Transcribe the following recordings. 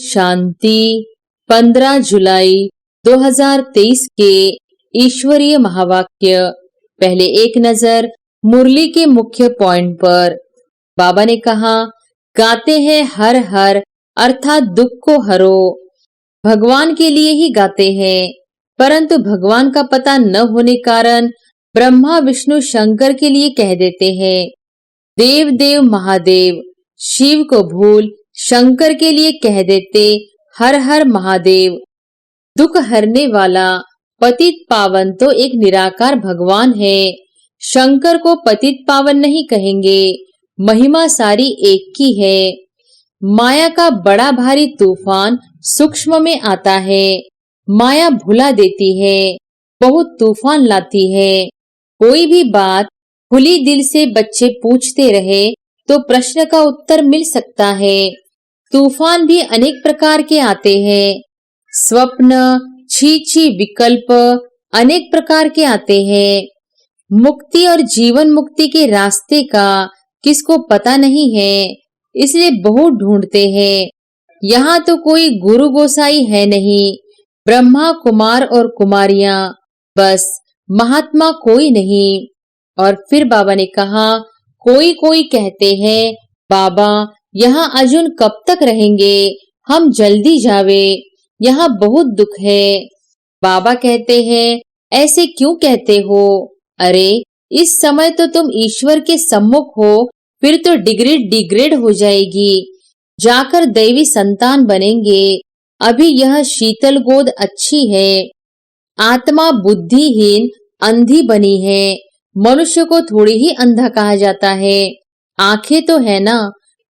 शांति। 15 जुलाई 2023 के ईश्वरीय महावाक्य। पहले एक नजर मुरली के मुख्य पॉइंट पर। बाबा ने कहा, गाते हैं हर हर अर्थात दुख को हरो। भगवान के लिए ही गाते हैं, परंतु भगवान का पता न होने कारण ब्रह्मा विष्णु शंकर के लिए कह देते हैं। देव देव महादेव शिव को भूल शंकर के लिए कह देते हर हर महादेव। दुख हरने वाला पतित पावन तो एक निराकार भगवान है। शंकर को पतित पावन नहीं कहेंगे, महिमा सारी एक की है। माया का बड़ा भारी तूफान सूक्ष्म में आता है। माया भुला देती है, बहुत तूफान लाती है। कोई भी बात खुली दिल से बच्चे पूछते रहे तो प्रश्न का उत्तर मिल सकता है। तूफान भी अनेक प्रकार के आते हैं। स्वप्न, छी विकल्प अनेक प्रकार के आते हैं। मुक्ति और जीवन मुक्ति के रास्ते का किसको पता नहीं है, इसलिए बहुत ढूंढते हैं। यहाँ तो कोई गुरु गोसाई है नहीं, ब्रह्मा कुमार और कुमारियां, बस महात्मा कोई नहीं। और फिर बाबा ने कहा, कोई कोई कहते हैं, बाबा यहाँ अर्जुन कब तक रहेंगे, हम जल्दी जावे, यहाँ बहुत दुख है। बाबा कहते हैं, ऐसे क्यों कहते हो? अरे इस समय तो तुम ईश्वर के सम्मुख हो, फिर तो डिग्री डिग्रेड हो जाएगी, जाकर दैवी संतान बनेंगे। अभी यह शीतल गोद अच्छी है। आत्मा बुद्धिहीन अंधी बनी है। मनुष्य को थोड़ी ही अंधा कहा जाता है। आंखें तो है ना,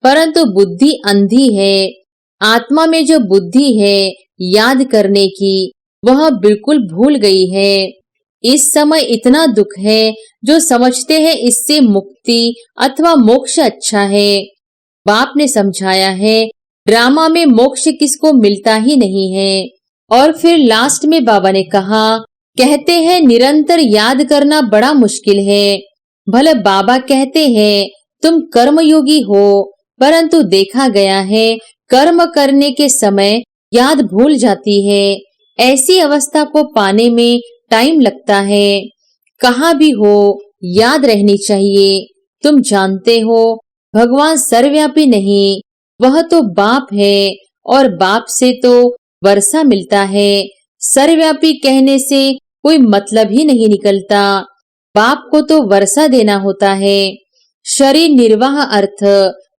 परंतु बुद्धि अंधी है। आत्मा में जो बुद्धि है याद करने की, वह बिल्कुल भूल गई है। इस समय इतना दुख है, जो समझते हैं इससे मुक्ति अथवा मोक्ष अच्छा है। बाप ने समझाया है, ड्रामा में मोक्ष किसको मिलता ही नहीं है। और फिर लास्ट में बाबा ने कहा, कहते हैं निरंतर याद करना बड़ा मुश्किल है। भले बाबा कहते हैं तुम कर्मयोगी हो, परंतु देखा गया है कर्म करने के समय याद भूल जाती है। ऐसी अवस्था को पाने में टाइम लगता है। कहाँ भी हो याद रहनी चाहिए। तुम जानते हो भगवान सर्वव्यापी नहीं, वह तो बाप है, और बाप से तो वर्षा मिलता है। सर्वव्यापी कहने से कोई मतलब ही नहीं निकलता। बाप को तो वर्षा देना होता है। शरीर निर्वाह अर्थ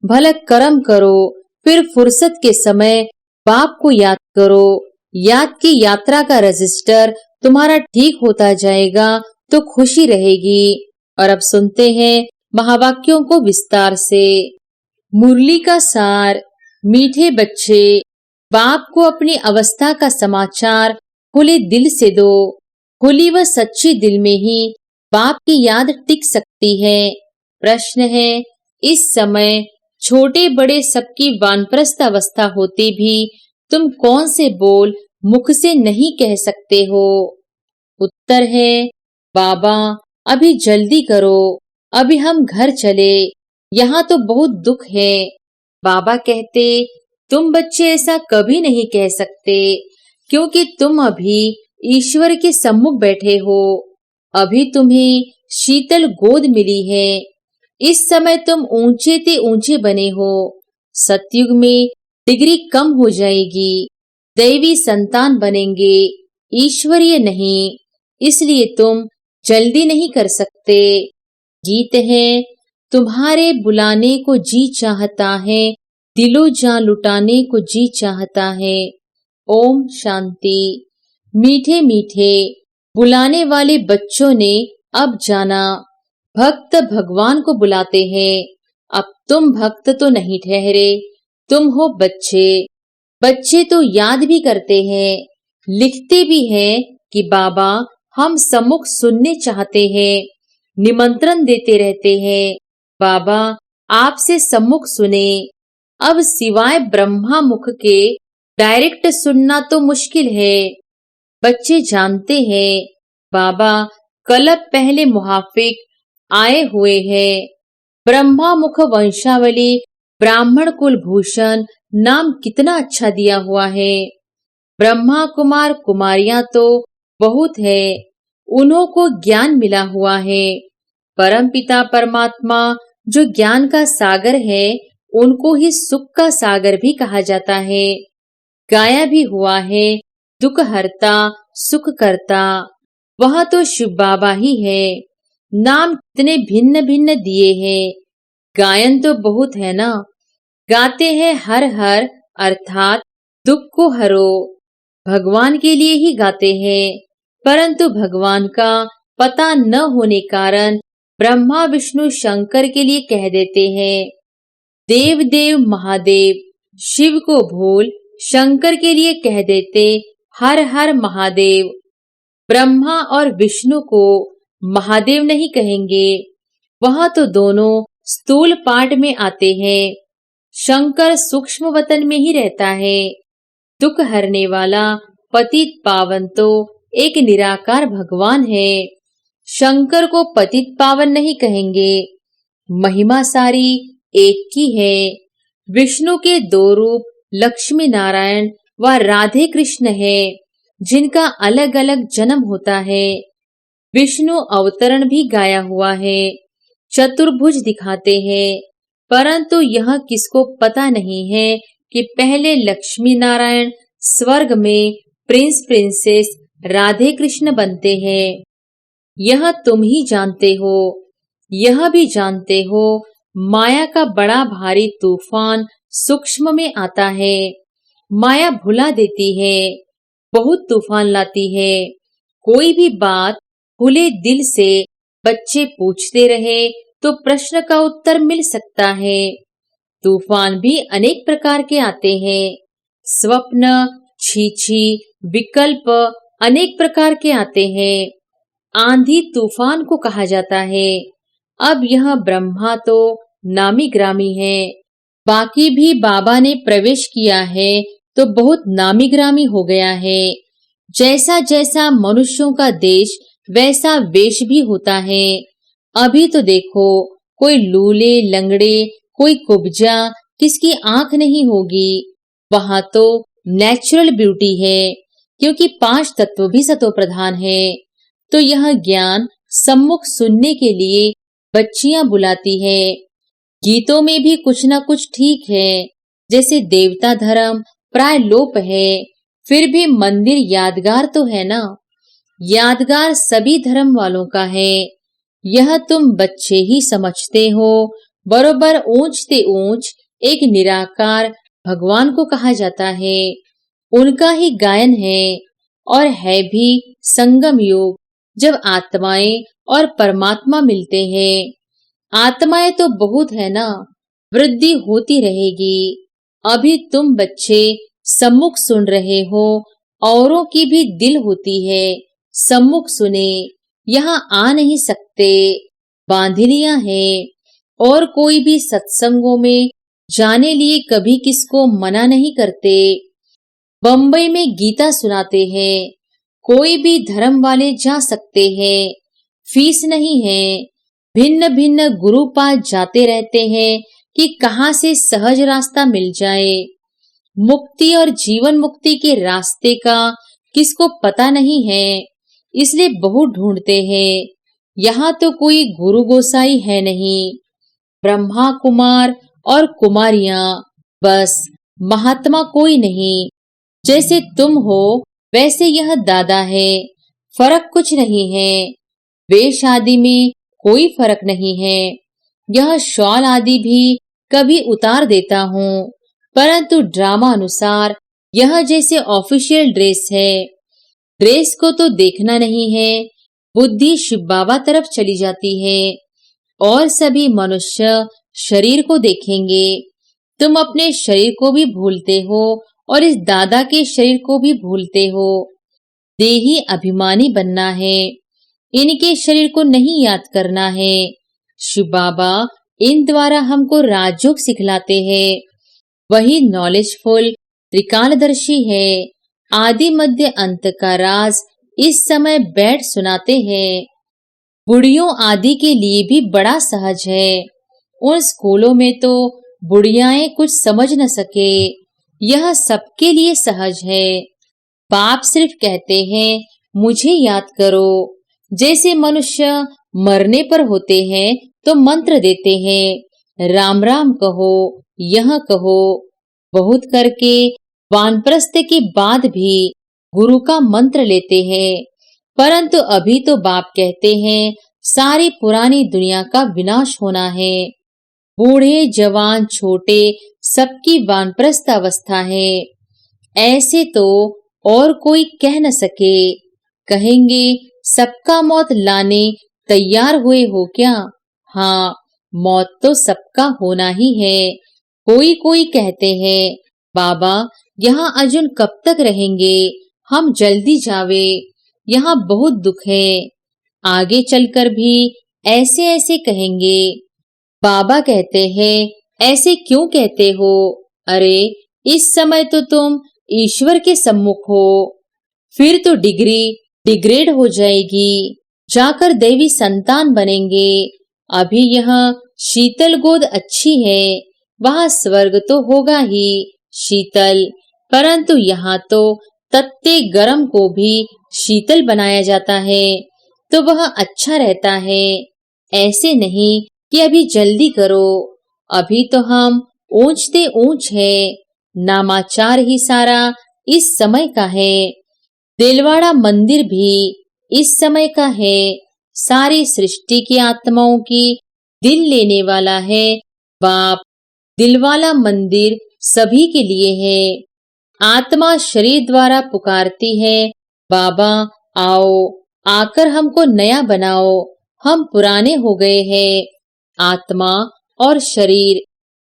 भले कर्म करो, फिर फुर्सत के समय बाप को याद करो। याद की यात्रा का रजिस्टर तुम्हारा ठीक होता जाएगा तो खुशी रहेगी। और अब सुनते हैं महावाक्यों को विस्तार से। मुरली का सार। मीठे बच्चे, बाप को अपनी अवस्था का समाचार खुले दिल से दो। खुली व सच्ची दिल में ही बाप की याद टिक सकती है। प्रश्न है, इस समय छोटे बड़े सबकी वानप्रस्थ अवस्था होते भी तुम कौन से बोल मुख से नहीं कह सकते हो? उत्तर है, बाबा अभी जल्दी करो, अभी हम घर चले, यहाँ तो बहुत दुख है। बाबा कहते, तुम बच्चे ऐसा कभी नहीं कह सकते, क्योंकि तुम अभी ईश्वर के सम्मुख बैठे हो। अभी तुम्हें शीतल गोद मिली है। इस समय तुम ऊंचे ते ऊंचे बने हो। सतयुग में डिग्री कम हो जाएगी, दैवी संतान बनेंगे, ईश्वरीय नहीं। इसलिए तुम जल्दी नहीं कर सकते। गीत है, तुम्हारे बुलाने को जी चाहता है, दिलो जान लुटाने को जी चाहता है। ओम शांति। मीठे मीठे बुलाने वाले बच्चों ने अब जाना, भक्त भगवान को बुलाते हैं। अब तुम भक्त तो नहीं ठहरे, तुम हो बच्चे। बच्चे तो याद भी करते हैं, लिखते भी हैं कि बाबा हम सम्मुख सुनने चाहते हैं। निमंत्रण देते रहते हैं, बाबा आपसे सम्मुख सुने। अब सिवाय ब्रह्मा मुख के डायरेक्ट सुनना तो मुश्किल है। बच्चे जानते हैं, बाबा कल्प पहले मुहाफिक आए हुए हैं। ब्रह्मा मुख वंशावली ब्राह्मण कुल भूषण नाम कितना अच्छा दिया हुआ है। ब्रह्मा कुमार कुमारियां तो बहुत है, उन्हों को ज्ञान मिला हुआ है। परमपिता परमात्मा जो ज्ञान का सागर है, उनको ही सुख का सागर भी कहा जाता है। गाया भी हुआ है, दुख हरता सुख करता, वह तो शिव बाबा ही है। नाम कितने भिन्न भिन्न दिए हैं, गायन तो बहुत है ना। गाते हैं हर हर अर्थात दुख को हरो, भगवान के लिए ही गाते हैं। परंतु भगवान का पता न होने कारण ब्रह्मा विष्णु शंकर के लिए कह देते हैं। देव देव महादेव, शिव को भूल शंकर के लिए कह देते हर हर महादेव। ब्रह्मा और विष्णु को महादेव नहीं कहेंगे, वह तो दोनों स्थूल पाठ में आते हैं। शंकर सूक्ष्म वतन में ही रहता है। दुख हरने वाला पतित पावन तो एक निराकार भगवान है। शंकर को पतित पावन नहीं कहेंगे, महिमा सारी एक की है। विष्णु के दो रूप लक्ष्मी नारायण व राधे कृष्ण है, जिनका अलग अलग जन्म होता है। विष्णु अवतरण भी गाया हुआ है, चतुर्भुज दिखाते हैं। परंतु यह किसको पता नहीं है कि पहले लक्ष्मी नारायण स्वर्ग में प्रिंस प्रिंसेस राधे कृष्ण बनते हैं। यह तुम ही जानते हो। यह भी जानते हो, माया का बड़ा भारी तूफान सूक्ष्म में आता है। माया भुला देती है, बहुत तूफान लाती है। कोई भी बात खुले दिल से बच्चे पूछते रहे तो प्रश्न का उत्तर मिल सकता है। तूफान भी अनेक प्रकार के आते हैं। स्वप्न, छीछी, विकल्प अनेक प्रकार के आते हैं। आंधी तूफान को कहा जाता है। अब यह ब्रह्मा तो नामी ग्रामी है, बाकी भी बाबा ने प्रवेश किया है तो बहुत नामी ग्रामी हो गया है। जैसा जैसा मनुष्यों का देश वैसा वेश भी होता है। अभी तो देखो, कोई लूले लंगड़े, कोई कुब्जा, किसकी आंख नहीं होगी। वहां तो नेचुरल ब्यूटी है, क्योंकि 5 तत्व भी सतो प्रधान है। तो यह ज्ञान सम्मुख सुनने के लिए बच्चियां बुलाती है। गीतों में भी कुछ न कुछ ठीक है, जैसे देवता धर्म प्राय लोप है, फिर भी मंदिर यादगार तो है ना। यादगार सभी धर्म वालों का है। यह तुम बच्चे ही समझते हो। बरोबर ऊंच ते ऊंच एक निराकार भगवान को कहा जाता है। उनका ही गायन है, और है भी संगम योग, जब आत्माएं और परमात्मा मिलते हैं। आत्माएं तो बहुत है ना, वृद्धि होती रहेगी। अभी तुम बच्चे सम्मुख सुन रहे हो, औरों की भी दिल होती है सम्मुख सुने। यहाँ आ नहीं सकते, बांधिलियां हैं। और कोई भी सत्संगों में जाने लिए कभी किसको मना नहीं करते। बम्बई में गीता सुनाते हैं, कोई भी धर्म वाले जा सकते हैं, फीस नहीं है। भिन्न भिन्न गुरु पास जाते रहते हैं कि कहाँ से सहज रास्ता मिल जाए। मुक्ति और जीवन मुक्ति के रास्ते का किसको पता नहीं है, इसलिए बहुत ढूंढते हैं। यहाँ तो कोई गुरु गोसाई है नहीं, ब्रह्मा कुमार और कुमारियां, बस महात्मा कोई नहीं। जैसे तुम हो वैसे यह दादा है, फर्क कुछ नहीं है। वेश आदि में कोई फर्क नहीं है। यह शॉल आदि भी कभी उतार देता हूँ, परंतु ड्रामा अनुसार यह जैसे ऑफिशियल ड्रेस है। ड्रेस को तो देखना नहीं है, बुद्धि शिव बाबा तरफ चली जाती है, और सभी मनुष्य शरीर को देखेंगे। तुम अपने शरीर को भी भूलते हो और इस दादा के शरीर को भी भूलते हो। देही अभिमानी बनना है, इनके शरीर को नहीं याद करना है। शिव बाबा इन द्वारा हमको राजयोग सिखलाते हैं। वही नॉलेजफुल त्रिकालदर्शी है। आदि मध्य अंत का राज इस समय बैठ सुनाते हैं। बुढ़ियों आदि के लिए भी बड़ा सहज है। उन स्कूलों में तो बुढ़ियाएं कुछ समझ न सके, यह सबके लिए सहज है। बाप सिर्फ कहते हैं मुझे याद करो। जैसे मनुष्य मरने पर होते हैं तो मंत्र देते हैं, राम राम कहो, यह कहो। बहुत करके वानप्रस्थ के बाद भी गुरु का मंत्र लेते हैं, परंतु अभी तो बाप कहते हैं सारी पुरानी दुनिया का विनाश होना है। बूढ़े जवान छोटे सबकी वानप्रस्थ अवस्था है। ऐसे तो और कोई कह न सके। कहेंगे सबका मौत लाने तैयार हुए हो क्या? हाँ, मौत तो सबका होना ही है। कोई कोई कहते हैं बाबा यहाँ अर्जुन कब तक रहेंगे, हम जल्दी जावे, यहाँ बहुत दुख है। आगे चलकर भी ऐसे ऐसे कहेंगे। बाबा कहते हैं ऐसे क्यों कहते हो? अरे इस समय तो तुम ईश्वर के सम्मुख हो, फिर तो डिग्री डिग्रेड हो जाएगी, जाकर देवी संतान बनेंगे। अभी यह शीतल गोद अच्छी है, वहां स्वर्ग तो होगा ही शीतल, परंतु यहाँ तो तत्ते गरम को भी शीतल बनाया जाता है, तो वह अच्छा रहता है। ऐसे नहीं कि अभी जल्दी करो, अभी तो हम ऊंचते ऊंच है, नामाचार ही सारा इस समय का है। दिलवाड़ा मंदिर भी इस समय का है, सारी सृष्टि की आत्माओं की दिल लेने वाला है बाप। दिलवाला मंदिर सभी के लिए है। आत्मा शरीर द्वारा पुकारती है, बाबा आओ, आकर हमको नया बनाओ, हम पुराने हो गए हैं। आत्मा और शरीर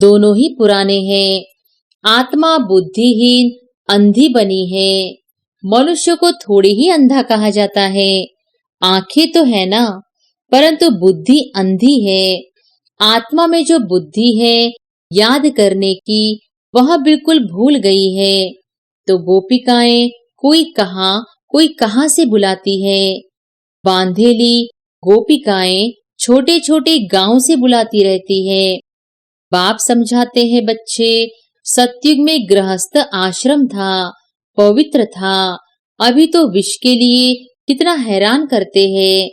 दोनों ही पुराने हैं। आत्मा बुद्धिहीन अंधी बनी है। मनुष्य को थोड़ी ही अंधा कहा जाता है, आंखें तो है ना, परंतु बुद्धि अंधी है। आत्मा में जो बुद्धि है याद करने की, वह बिल्कुल भूल गई है। तो गोपिकाएं कोई कहां से बुलाती है। बांधेली गोपिकाएं छोटे छोटे गांव से बुलाती रहती है। बाप समझाते हैं बच्चे, सतयुग में गृहस्थ आश्रम था, पवित्र था। अभी तो विष के लिए कितना हैरान करते हैं।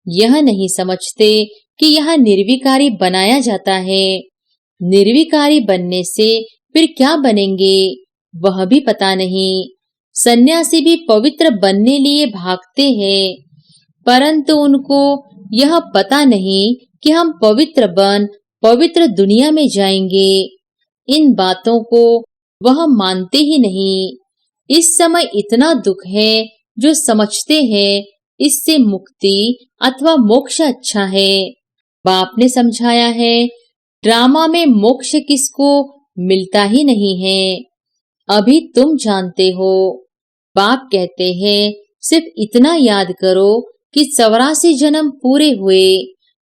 यह नहीं समझते कि यह निर्विकारी बनाया जाता है। निर्विकारी बनने से फिर क्या बनेंगे वह भी पता नहीं। सन्यासी भी पवित्र बनने लिए भागते हैं, परंतु उनको यह पता नहीं कि हम पवित्र बन पवित्र दुनिया में जाएंगे। इन बातों को वह मानते ही नहीं। इस समय इतना दुख है, जो समझते हैं इससे मुक्ति अथवा मोक्ष अच्छा है। बाप ने समझाया है, ड्रामा में मोक्ष किसको मिलता ही नहीं है, अभी तुम जानते हो। बाप कहते हैं सिर्फ इतना याद करो कि 84 जन्म पूरे हुए,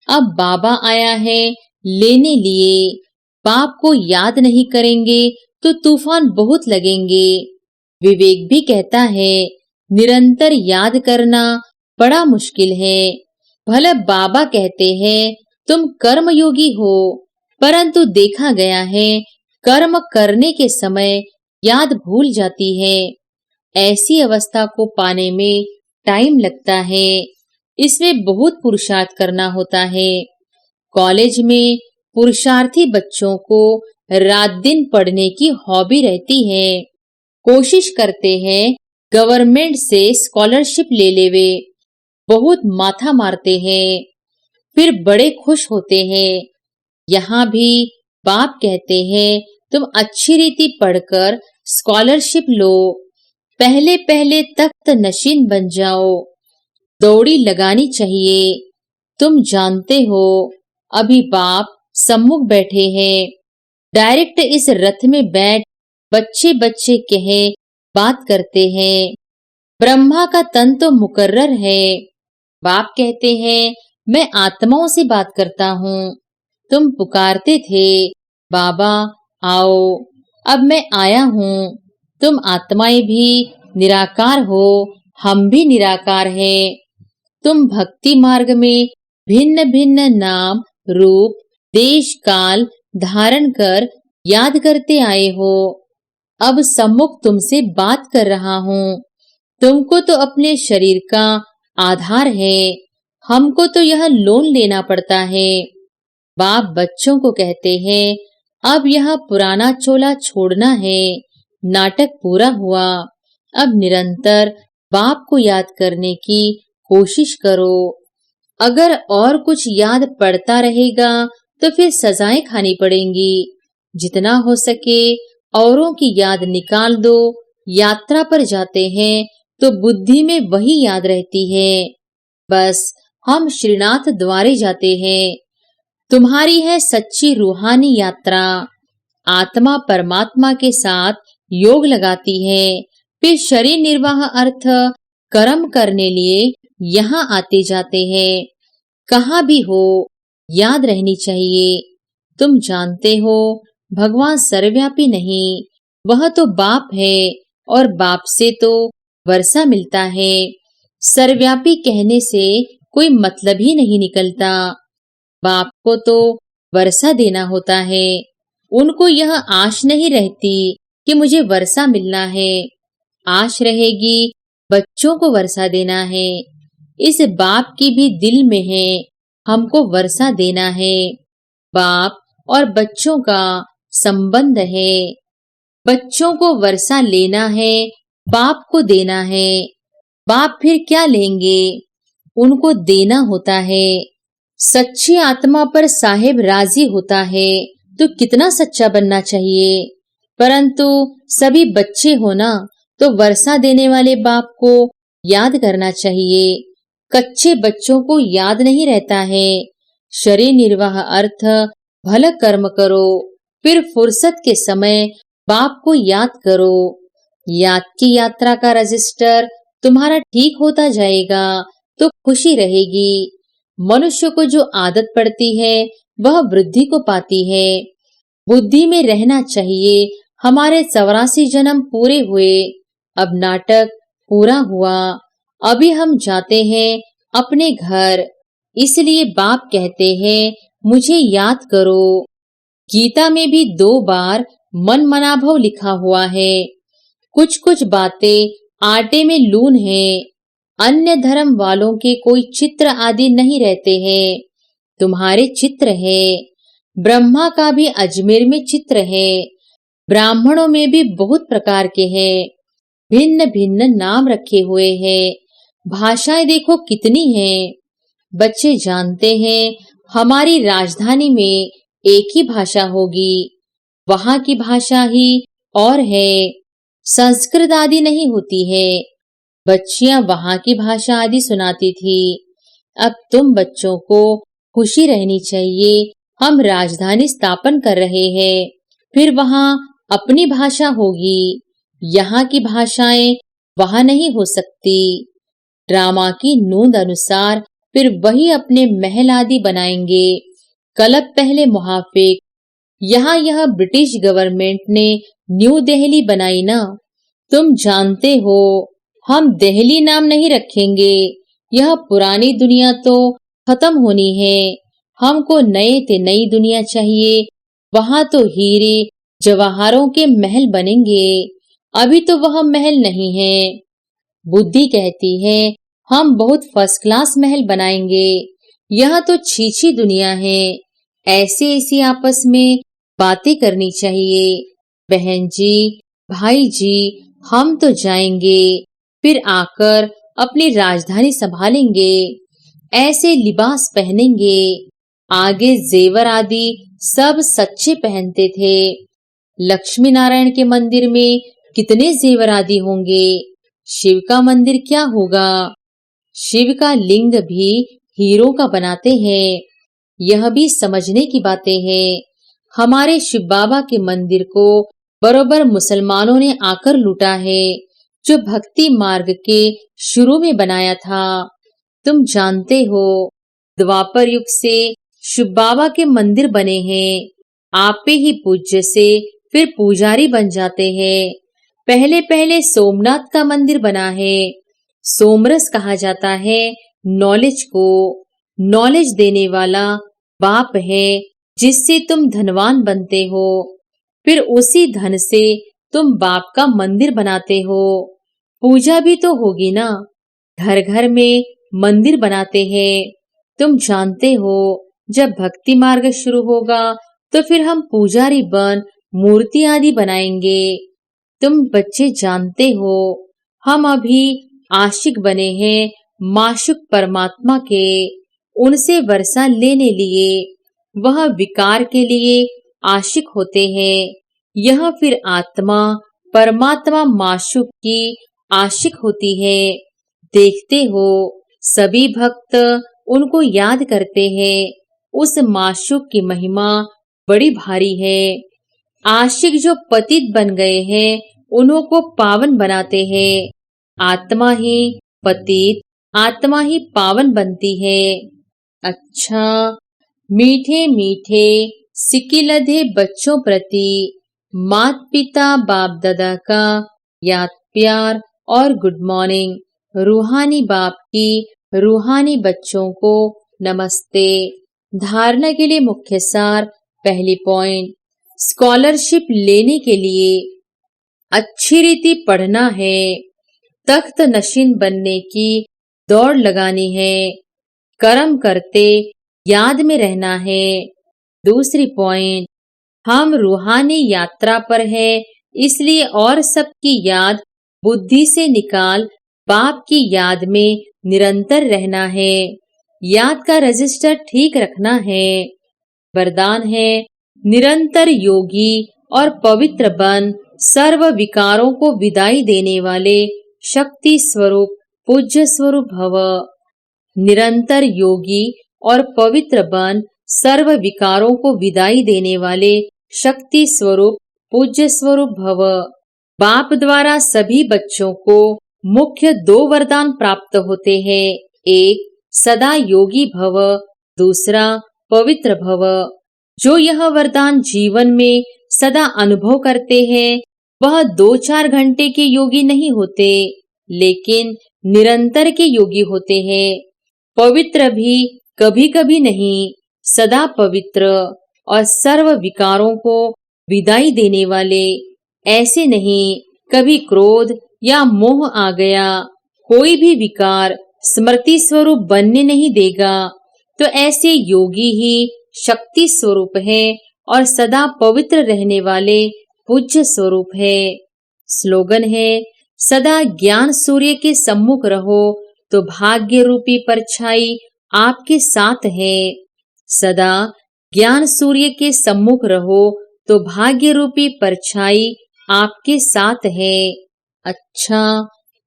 अब बाबा आया है लेने लिए। बाप को याद नहीं करेंगे तो तूफान बहुत लगेंगे। विवेक भी कहता है निरंतर याद करना बड़ा मुश्किल है। भले बाबा कहते हैं तुम कर्मयोगी हो, परंतु देखा गया है कर्म करने के समय याद भूल जाती है। ऐसी अवस्था को पाने में टाइम लगता है, इसमें बहुत पुरुषार्थ करना होता है। कॉलेज में पुरुषार्थी बच्चों को रात दिन पढ़ने की हॉबी रहती है। कोशिश करते हैं गवर्नमेंट से स्कॉलरशिप ले लेवे, बहुत माथा मारते हैं, फिर बड़े खुश होते हैं। यहाँ भी बाप कहते हैं तुम अच्छी रीति पढ़कर स्कॉलरशिप लो, पहले पहले तख्त नशीन बन जाओ। दौड़ी लगानी चाहिए। तुम जानते हो अभी बाप सम्मुख बैठे हैं, डायरेक्ट इस रथ में बैठ बच्चे बच्चे कहे बात करते हैं। ब्रह्मा का तन तो मुकर्रर है। बाप कहते हैं मैं आत्माओं से बात करता हूँ। तुम पुकारते थे बाबा आओ, अब मैं आया हूँ। तुम आत्माएं भी निराकार हो, हम भी निराकार हैं। तुम भक्ति मार्ग में भिन्न भिन्न नाम रूप देश काल धारण कर याद करते आए हो। अब सम्मुख तुमसे बात कर रहा हूँ। तुमको तो अपने शरीर का आधार है, हमको तो यह लोन लेना पड़ता है। बाप बच्चों को कहते हैं, अब यह पुराना चोला छोड़ना है, नाटक पूरा हुआ। अब निरंतर बाप को याद करने की कोशिश करो। अगर और कुछ याद पड़ता रहेगा तो फिर सजाएं खानी पड़ेंगी। जितना हो सके औरों की याद निकाल दो। यात्रा पर जाते हैं तो बुद्धि में वही याद रहती है। बस हम श्रीनाथ द्वारे जाते हैं। तुम्हारी है सच्ची रूहानी यात्रा। आत्मा परमात्मा के साथ योग लगाती है, फिर शरीर निर्वाह अर्थ कर्म करने लिए यहाँ आते जाते हैं। कहाँ भी हो याद रहनी चाहिए। तुम जानते हो भगवान सर्वव्यापी नहीं, वह तो बाप है और बाप से तो वर्षा मिलता है। सर्वव्यापी कहने से कोई मतलब ही नहीं निकलता। बाप को तो वर्षा देना होता है। उनको यह आश नहीं रहती कि मुझे वर्षा मिलना है। आश रहेगी बच्चों को वर्षा देना है। इस बाप की भी दिल में है, हमको वर्षा देना है। बाप और बच्चों का संबंध है। बच्चों को वर्षा लेना है, बाप को देना है। बाप फिर क्या लेंगे, उनको देना होता है। सच्ची आत्मा पर साहेब राजी होता है तो कितना सच्चा बनना चाहिए। परंतु सभी बच्चे हो ना, तो वर्षा देने वाले बाप को याद करना चाहिए। कच्चे बच्चों को याद नहीं रहता है। शरीर निर्वाह अर्थ भला कर्म करो, फिर फुर्सत के समय बाप को याद करो। याद की यात्रा का रजिस्टर तुम्हारा ठीक होता जाएगा तो खुशी रहेगी। मनुष्य को जो आदत पड़ती है वह वृद्धि को पाती है। बुद्धि में रहना चाहिए, हमारे 84 जन्म पूरे हुए, अब नाटक पूरा हुआ। अभी हम जाते हैं अपने घर, इसलिए बाप कहते हैं मुझे याद करो। गीता में भी 2 बार मन मनाभव लिखा हुआ है। कुछ कुछ बातें आटे में लून है। अन्य धर्म वालों के कोई चित्र आदि नहीं रहते हैं, तुम्हारे चित्र है। ब्रह्मा का भी अजमेर में चित्र है। ब्राह्मणों में भी बहुत प्रकार के हैं, भिन्न भिन्न नाम रखे हुए हैं। भाषाएं देखो कितनी हैं। बच्चे जानते हैं हमारी राजधानी में एक ही भाषा होगी, वहां की भाषा ही और है, संस्कृत आदि नहीं होती है। बच्चियां वहां की भाषा आदि सुनाती थी। अब तुम बच्चों को खुशी रहनी चाहिए, हम राजधानी स्थापन कर रहे हैं, फिर वहां अपनी भाषा होगी। यहाँ की भाषाएं वहां नहीं हो सकती। ड्रामा की नोंद अनुसार फिर वही अपने महल आदि बनाएंगे। कलप पहले मुहाफिक। यहाँ यह ब्रिटिश गवर्नमेंट ने न्यू दिल्ली बनाई ना, तुम जानते हो। हम दिल्ली नाम नहीं रखेंगे, यह पुरानी दुनिया तो खत्म होनी है। हमको नए ते नई दुनिया चाहिए, वहां तो हीरे जवाहरों के महल बनेंगे। अभी तो वह महल नहीं है। बुद्धि कहती है हम बहुत फर्स्ट क्लास महल बनाएंगे। यह तो छीछी दुनिया है। ऐसी ऐसी आपस में बातें करनी चाहिए। बहन जी, भाई जी, हम तो जाएंगे, फिर आकर अपनी राजधानी संभालेंगे। ऐसे लिबास पहनेंगे। आगे जेवर आदि सब सच्चे पहनते थे। लक्ष्मी नारायण के मंदिर में कितने जेवर आदि होंगे। शिव का मंदिर क्या होगा। शिव का लिंग भी हीरो का बनाते हैं। यह भी समझने की बातें हैं। हमारे शिव बाबा के मंदिर को बरोबर मुसलमानों ने आकर लूटा है, जो भक्ति मार्ग के शुरू में बनाया था। तुम जानते हो द्वापर युग से शिव बाबा के मंदिर बने हैं। आपे ही पूज्य से फिर पुजारी बन जाते हैं। पहले पहले सोमनाथ का मंदिर बना है। सोमरस कहा जाता है नॉलेज को। नॉलेज देने वाला बाप है, जिससे तुम धनवान बनते हो। फिर उसी धन से तुम बाप का मंदिर बनाते हो, पूजा भी तो होगी ना। घर घर में मंदिर बनाते हैं। तुम जानते हो जब भक्ति मार्ग शुरू होगा तो फिर हम पुजारी बन मूर्ति आदि बनाएंगे। तुम बच्चे जानते हो हम अभी आशिक बने हैं माशूक परमात्मा के, उनसे वर्षा लेने लिए। वह विकार के लिए आशिक होते हैं। यह फिर आत्मा परमात्मा माशूक की आशिक होती है। देखते हो सभी भक्त उनको याद करते हैं। उस माशूक की महिमा बड़ी भारी है। आशिक जो पतित बन गए हैं उन्हों को पावन बनाते हैं। आत्मा ही पतित, आत्मा ही पावन बनती है। अच्छा, मीठे मीठे सिकिलधे बच्चों प्रति मात पिता बाप दादा का याद प्यार और गुड मॉर्निंग। रूहानी बाप की रूहानी बच्चों को नमस्ते। धारणा के लिए मुख्य सार। पहली पॉइंट, स्कॉलरशिप लेने के लिए अच्छी रीति पढ़ना है। तख्त नशीन बनने की दौड़ लगानी है। कर्म करते याद में रहना है। दूसरी पॉइंट, हम रूहानी यात्रा पर है, इसलिए और सबकी याद बुद्धि से निकाल बाप की याद में निरंतर रहना है। याद का रजिस्टर ठीक रखना है। वरदान है, निरंतर योगी और पवित्र बन सर्व विकारों को विदाई देने वाले शक्ति स्वरूप पूज्य स्वरूप भव। निरंतर योगी और पवित्र बन सर्व विकारों को विदाई देने वाले शक्ति स्वरूप पूज्य स्वरूप भव। बाप द्वारा सभी बच्चों को मुख्य 2 वरदान प्राप्त होते हैं। एक, सदा योगी भव, दूसरा पवित्र भव। जो यह वरदान जीवन में सदा अनुभव करते हैं वह 2-4 घंटे के योगी नहीं होते, लेकिन निरंतर के योगी होते हैं। पवित्र भी कभी कभी नहीं, सदा पवित्र और सर्व विकारों को विदाई देने वाले। ऐसे नहीं कभी क्रोध या मोह आ गया, कोई भी विकार स्मृति स्वरूप बनने नहीं देगा, तो ऐसे योगी ही शक्ति स्वरूप है और सदा पवित्र रहने वाले पूज्य स्वरूप है। स्लोगन है, सदा ज्ञान सूर्य के सम्मुख रहो तो भाग्य रूपी परछाई आपके साथ है। सदा ज्ञान सूर्य के सम्मुख रहो तो भाग्य रूपी परछाई आपके साथ है। अच्छा,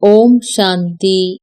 ओम शांति।